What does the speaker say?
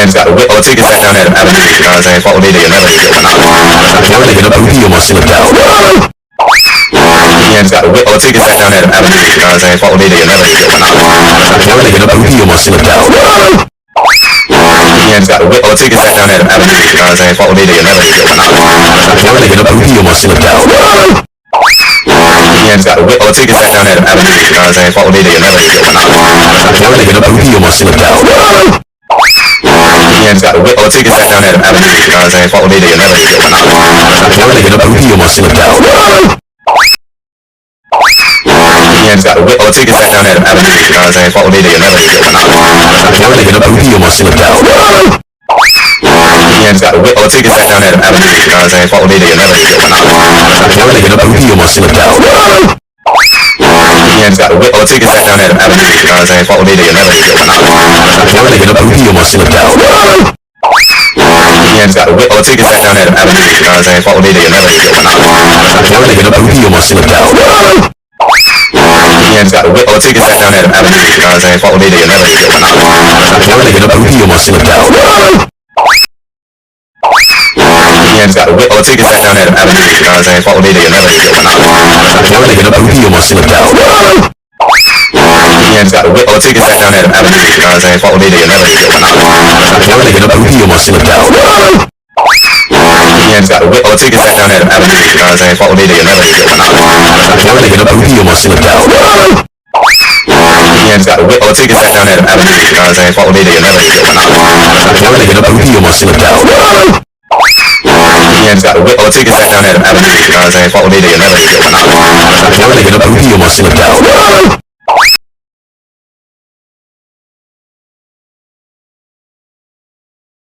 Ian's got a whip or tickets back down that avenue, you know what I'm saying? Follow me to your melody, yo, Nigga, the booty almost slipped out. Ian's got a whip or tickets back down that avenue, you know what I'm saying? Follow me to your melody, yo, Nigga, the booty almost slipped out. Ian's got a whip or tickets back down that avenue, you know what I'm saying? Follow me to your melody, yo, Nigga, the booty almost slipped out. Ian's got a whip or tickets back down that avenue, you know what I'm saying? Follow me to your melody, yo, Nigga, the booty almost slipped out. Ian's got a whip or tickets back down that avenue, you know what I'm saying? Follow me to your melody, yo, Nigga, the booty almost slipped out. Ian's got a whip or tickets back down that avenue, you know what I'm saying? Follow me to your melody, yo, Nigga, the booty almost slipped out. Ian's got a whip or tickets back down that avenue, you know what I'm saying? Follow me to your melody, yo, Nigga, the booty almost slipped out. Ian's got a whip or tickets back down that avenue, you know what I'm saying? Follow me to your melody, yo, Nigga, the booty almost slipped out. Ian's got a whip or tickets back down that avenue, you know what I'm saying? Follow me to your melody, yo, Nigga, the booty almost slipped out. Ian's got a whip or tickets back down that avenue, you know what I'm saying? Follow me to your melody, yo, Nigga, the booty almost slipped out. Ian's got a whip or tickets back down that avenue, you know what I'm saying? Follow me to your melody, yo, Nigga, the booty almost slipped out. Ian's got a whip or tickets back down that avenue, you know what I'm saying? Follow me to your melody, yo, Nigga, the booty almost slipped out. Ian's got a whip or tickets back down that avenue, you know what I'm saying? Follow me to your melody, yo, Nigga, the booty almost slipped out. Ian's got a whip or tickets back down that avenue, you know what I'm saying? Follow me to your melody, yo, Nigga, the booty almost slipped out. Ian's got a whip or tickets back down that avenue, you know what I'm saying? Follow me to your melody, yo, Nigga, the booty almost slipped out.